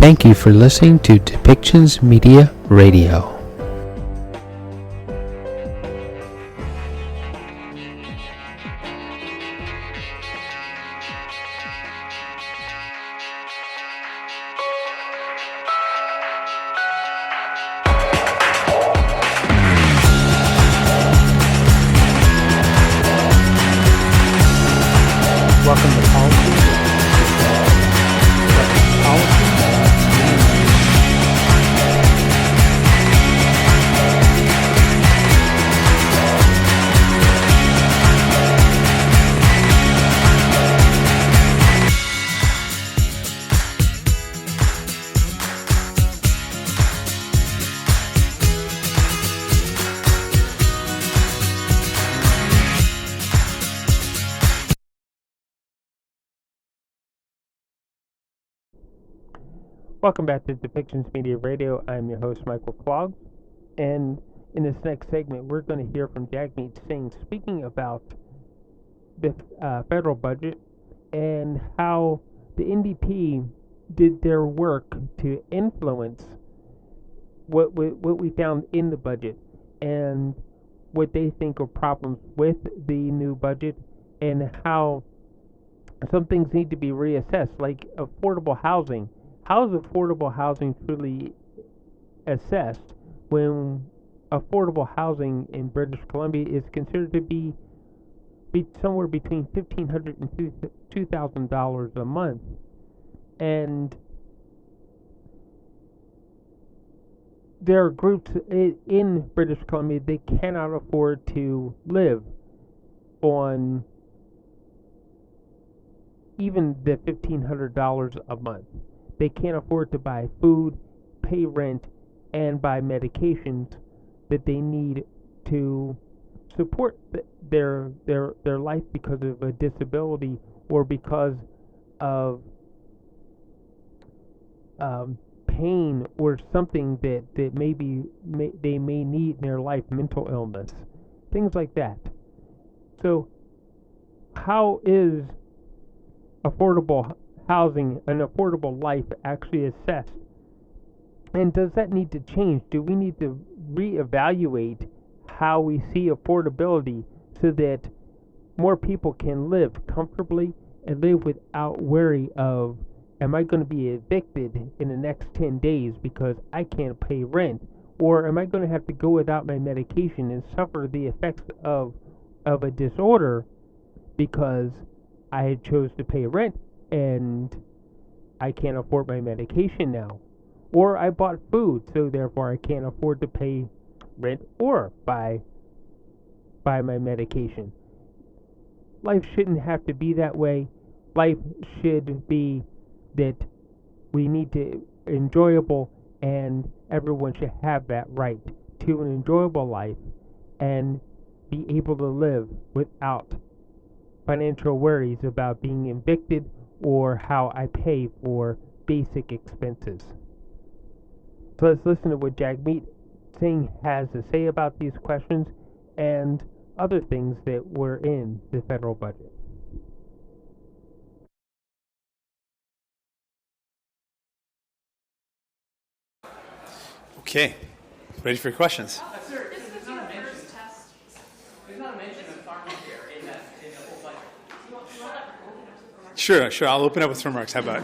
Thank you for listening to Depictions Media Radio. Welcome to Policy. Welcome back to Depictions Media Radio. I'm your host, Michael Clogg. And in this next segment, we're going to hear from Jagmeet Singh speaking about the federal budget and how the NDP did their work to influence what we found in the budget and what they think are problems with the new budget and how some things need to be reassessed, like affordable housing. How is affordable housing truly assessed when affordable housing in British Columbia is considered to be somewhere between $1,500 and $2,000 a month? And there are groups in British Columbia they cannot afford to live on even the $1,500 a month. They can't afford to buy food, pay rent, and buy medications that they need to support their life because of a disability or because of pain or something that they may need in their life, mental illness, things like that. So, how is affordable housing, an affordable life actually assessed? And does that need to change? Do we need to reevaluate how we see affordability so that more people can live comfortably and live without worry of, am I going to be evicted in the next 10 days because I can't pay rent? Or am I going to have to go without my medication and suffer the effects of a disorder because I had chose to pay rent and I can't afford my medication now? Or I bought food, so therefore I can't afford to pay rent or buy my medication. Life shouldn't have to be that way. Life should be that we need to enjoyable, and everyone should have that right to an enjoyable life and be able to live without financial worries about being evicted or how I pay for basic expenses. So let's listen to what Jagmeet Singh has to say about these questions and other things that were in the federal budget. Okay, ready for your questions? Sir, there's not a mention of pharmacare in the whole budget. Sure. I'll open up with remarks. How about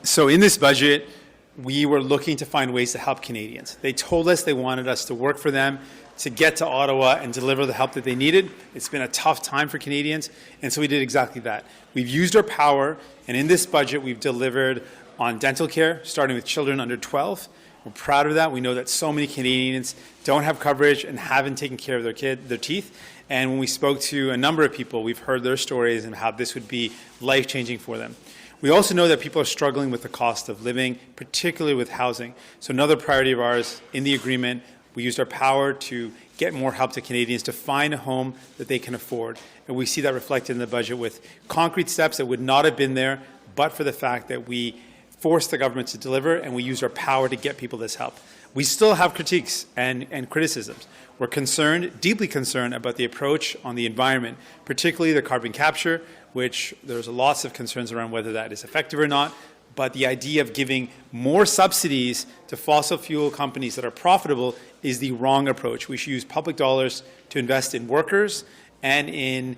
so in this budget, we were looking to find ways to help Canadians. They told us they wanted us to work for them, to get to Ottawa and deliver the help that they needed. It's been a tough time for Canadians, and so we did exactly that. We've used our power, and in this budget, we've delivered on dental care, starting with children under 12. We're proud of that. We know that so many Canadians don't have coverage and haven't taken care of their teeth. And when we spoke to a number of people, we've heard their stories and how this would be life-changing for them. We also know that people are struggling with the cost of living, particularly with housing. So another priority of ours in the agreement, we used our power to get more help to Canadians to find a home that they can afford. And we see that reflected in the budget with concrete steps that would not have been there but for the fact that we force the government to deliver, and we use our power to get people this help. We still have critiques and criticisms. We're concerned, deeply concerned, about the approach on the environment, particularly the carbon capture, which there's lots of concerns around whether that is effective or not. But the idea of giving more subsidies to fossil fuel companies that are profitable is the wrong approach. We should use public dollars to invest in workers and in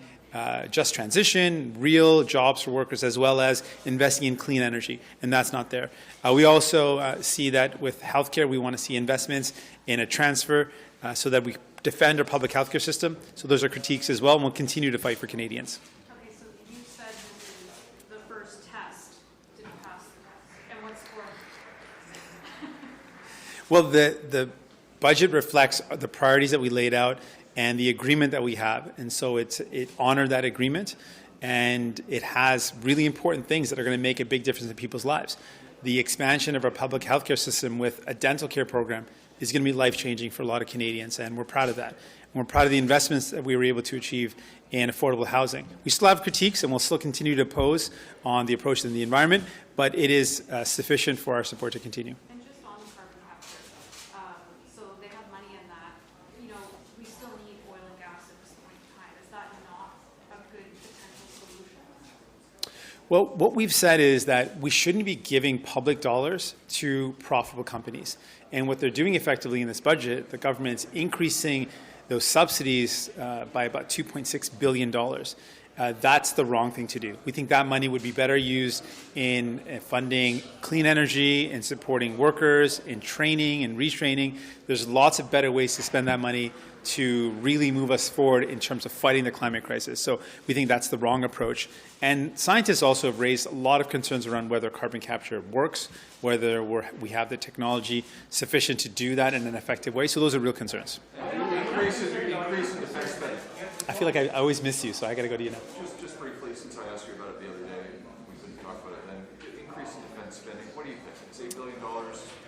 just transition, real jobs for workers, as well as investing in clean energy, and that's not there. We also see that with healthcare, we want to see investments in a transfer so that we defend our public healthcare system. So those are critiques as well, and we'll continue to fight for Canadians. Okay, so you said this is the first test, didn't pass the test, and what's for? Well, the budget reflects the priorities that we laid out and the agreement that we have. And so it honored that agreement, and it has really important things that are going to make a big difference in people's lives. The expansion of our public healthcare system with a dental care program is going to be life-changing for a lot of Canadians, and we're proud of that. And we're proud of the investments that we were able to achieve in affordable housing. We still have critiques, and we'll still continue to oppose on the approach to the environment, but it is sufficient for our support to continue. And just on carbon capture, so they have money in that. You know, we still need oil and gas at this point in time. Is that not a good potential solution? Well, what we've said is that we shouldn't be giving public dollars to profitable companies. And what they're doing effectively in this budget, the government's increasing those subsidies by about $2.6 billion. That's the wrong thing to do. We think that money would be better used in funding clean energy, in supporting workers, in training and retraining. There's lots of better ways to spend that money to really move us forward in terms of fighting the climate crisis. So we think that's the wrong approach. And scientists also have raised a lot of concerns around whether carbon capture works, whether we have the technology sufficient to do that in an effective way. So those are real concerns. Increase in defense spending. I feel like I always miss you, so I got to go to you now. Just briefly, since I asked you about it the other day, we've been talking about it then. Increase in defense spending. What do you think? It's $8 billion.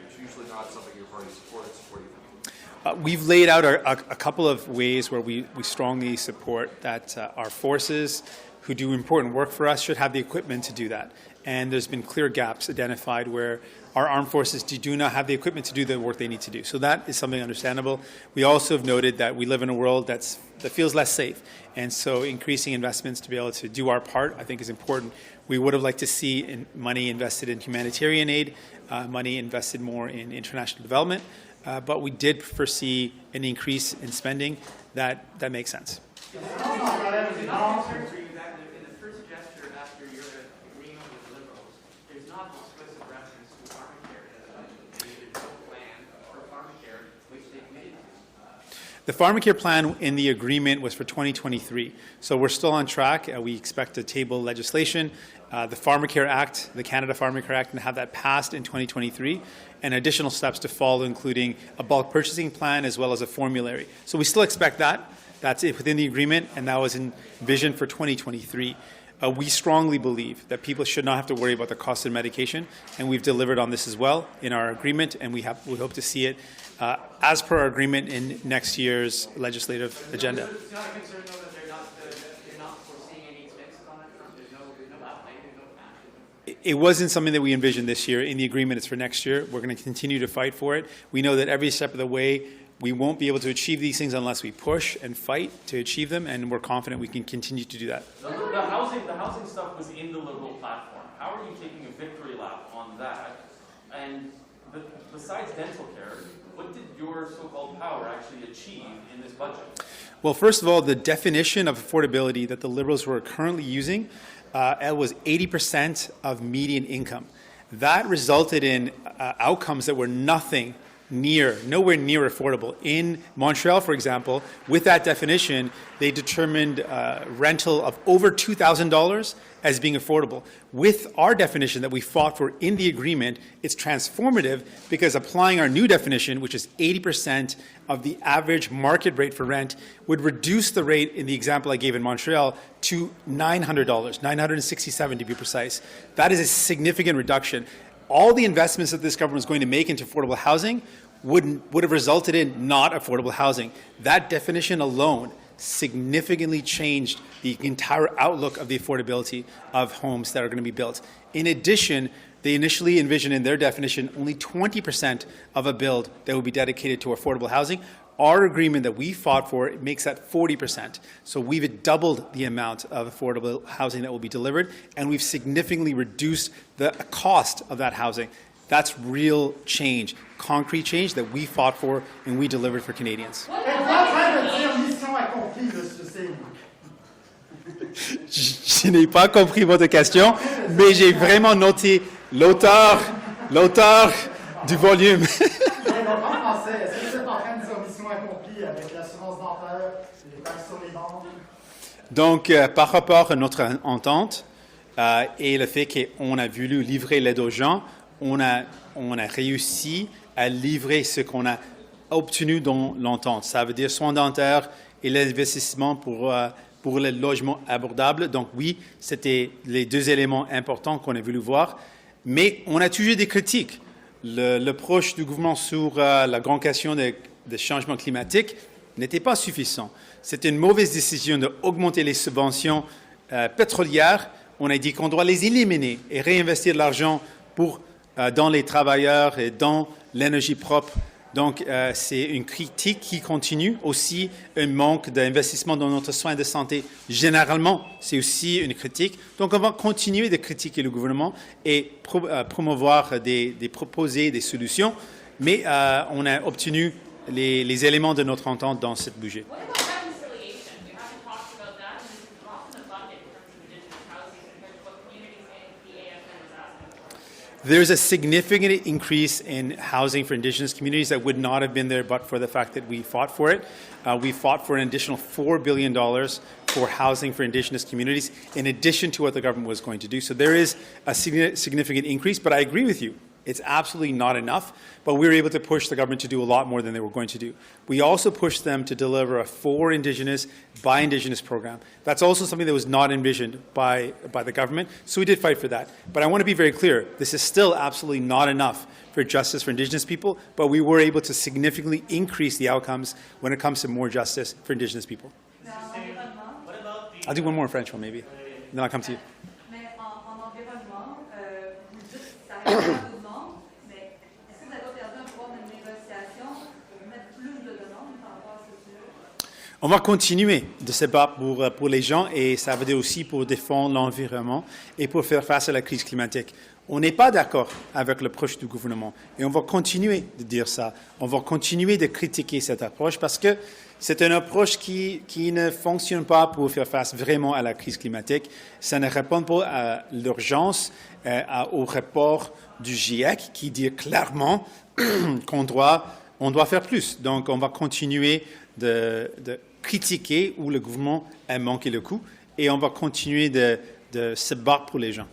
It's usually not something your party supports. What do you think? We've laid out a couple of ways where we strongly support that our forces who do important work for us should have the equipment to do that. And there's been clear gaps identified where our armed forces do not have the equipment to do the work they need to do. So that is something understandable. We also have noted that we live in a world that feels less safe. And so increasing investments to be able to do our part, I think, is important. We would have liked to see money invested in humanitarian aid, money invested more in international development. But we did foresee an increase in spending that makes sense. In the first gesture after your agreement with Liberals, there's not explicit reference to pharmacare as a budget. There's no plan for pharmacare, which they committed to. The pharmacare plan in the agreement was for 2023. So we're still on track. We expect to table legislation, the Pharmacare Act, the Canada Pharmacare Act, and have that passed in 2023, and additional steps to follow, including a bulk purchasing plan as well as a formulary. So we still expect that. That's it within the agreement, and that was envisioned for 2023. We strongly believe that people should not have to worry about the cost of medication, and we've delivered on this as well in our agreement, and we hope to see it as per our agreement in next year's legislative agenda. It's not a concern, though, that they're not foreseeing any expenses on that front. There's no outlay, there's no cash. It wasn't something that we envisioned this year. In the agreement, it's for next year. We're going to continue to fight for it. We know that every step of the way, we won't be able to achieve these things unless we push and fight to achieve them, and we're confident we can continue to do that. The housing stuff was in the Liberal platform. How are you taking a victory lap on that? And besides dental care, what did your so-called power actually achieve in this budget? Well, first of all, the definition of affordability that the Liberals were currently using was 80% of median income. That resulted in outcomes that were nowhere near affordable. In Montreal, for example, with that definition, they determined rental of over $2,000 as being affordable. With our definition that we fought for in the agreement, it's transformative because applying our new definition, which is 80% of the average market rate for rent, would reduce the rate in the example I gave in Montreal to $900, $967 to be precise. That is a significant reduction. All the investments that this government is going to make into affordable housing would have resulted in not affordable housing. That definition alone significantly changed the entire outlook of the affordability of homes that are going to be built. In addition, They initially envisioned in their definition only 20% of a build that would be dedicated to affordable housing. Our agreement that we fought for makes that 40%. So we've doubled the amount of affordable housing that will be delivered, and we've significantly reduced the cost of that housing. That's real change, concrete change that we fought for and we delivered for Canadians. Je n'ai pas compris votre question, mais j'ai vraiment noté l'auteur du volume. Donc, par rapport à notre entente et le fait qu'on a voulu livrer l'aide aux gens, on a réussi à livrer ce qu'on a obtenu dans l'entente. Ça veut dire soins dentaires et l'investissement pour le logement abordable. Donc oui, c'était les deux éléments importants qu'on a voulu voir. Mais on a toujours des critiques. L'approche du gouvernement sur la grande question des changements climatiques n'était pas suffisant. C'était une mauvaise décision d'augmenter les subventions pétrolières. On a dit qu'on doit les éliminer et réinvestir de l'argent dans les travailleurs et dans l'énergie propre. Donc, c'est une critique qui continue. Aussi, un manque d'investissement dans notre soin de santé. Généralement, c'est aussi une critique. Donc, on va continuer de critiquer le gouvernement et promouvoir proposer des solutions. Mais on a obtenu les éléments de notre entente dans cette budget. There's a significant increase in housing for Indigenous communities that would not have been there but for the fact that we fought for it. We fought for an additional $4 billion for housing for Indigenous communities in addition to what the government was going to do. So there is a significant increase, but I agree with you. It's absolutely not enough, but we were able to push the government to do a lot more than they were going to do. We also pushed them to deliver a for Indigenous, by Indigenous program. That's also something that was not envisioned by the government, so we did fight for that. But I want to be very clear, this is still absolutely not enough for justice for Indigenous people, but we were able to significantly increase the outcomes when it comes to more justice for Indigenous people. I'll do one more French one maybe, then I'll come to you. On va continuer de se battre pour les gens et ça veut dire aussi pour défendre l'environnement et pour faire face à la crise climatique. On n'est pas d'accord avec l'approche du gouvernement et on va continuer de dire ça. On va continuer de critiquer cette approche parce que c'est une approche qui ne fonctionne pas pour faire face vraiment à la crise climatique. Ça ne répond pas à l'urgence, au rapport du GIEC qui dit clairement qu'on doit faire plus. Donc on va continuer de critiquer où le gouvernement a manqué le coup et on va continuer de se battre pour les gens.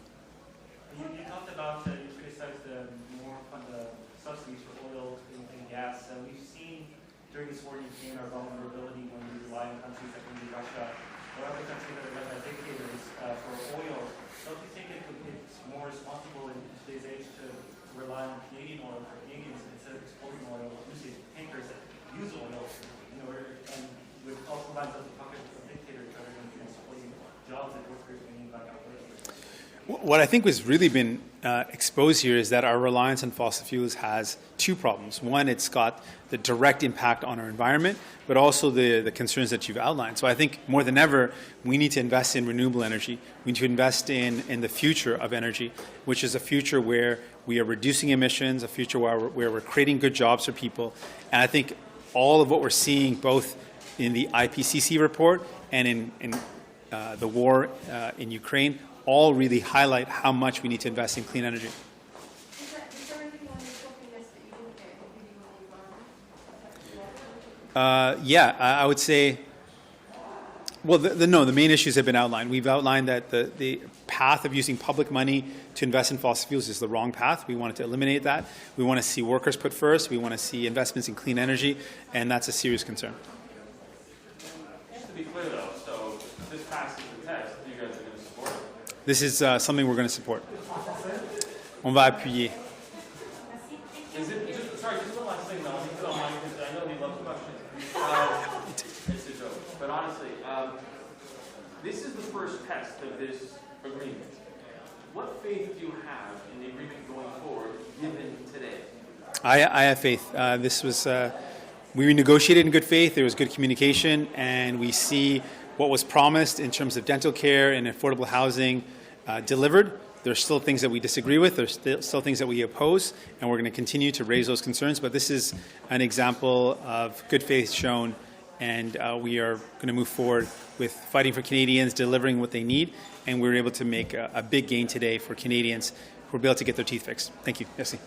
What I think has really been exposed here is that our reliance on fossil fuels has two problems. One, it's got the direct impact on our environment, but also the concerns that you've outlined. So I think more than ever, we need to invest in renewable energy. We need to invest in the future of energy, which is a future where we are reducing emissions, a future where we're creating good jobs for people. And I think all of what we're seeing, both in the IPCC report and in the war in Ukraine, all really highlight how much we need to invest in clean energy. I would say, well, the main issues have been outlined. We've outlined that the path of using public money to invest in fossil fuels is the wrong path. We wanted to eliminate that. We want to see workers put first. We want to see investments in clean energy, and that's a serious concern. Just to be clear, though, so this passes the test, you guys are going to support it? This is something we're going to support. On va appuyer. Sorry, just one last thing, though. If you don't mind, because I know you love questions. It's a joke. But honestly, this is the first test of this agreement. What faith do you have in the agreement going forward, given today? I have faith. We negotiated in good faith. There was good communication, and we see what was promised in terms of dental care and affordable housing delivered. There's still things that we disagree with. There's still things that we oppose, and we're going to continue to raise those concerns. But this is an example of good faith shown, and we are going to move forward with fighting for Canadians, delivering what they need, and we were able to make a big gain today for Canadians who will be able to get their teeth fixed. Thank you. Merci.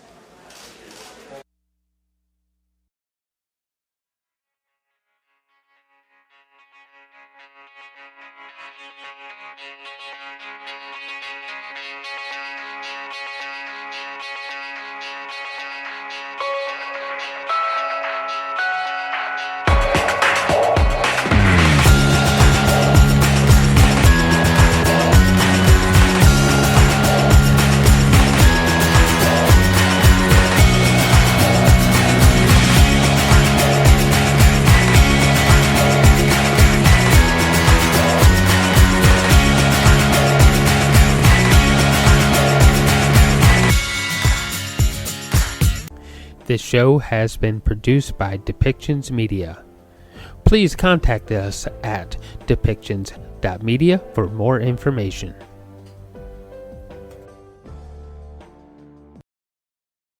This show has been produced by Depictions Media. Please contact us at depictions.media for more information.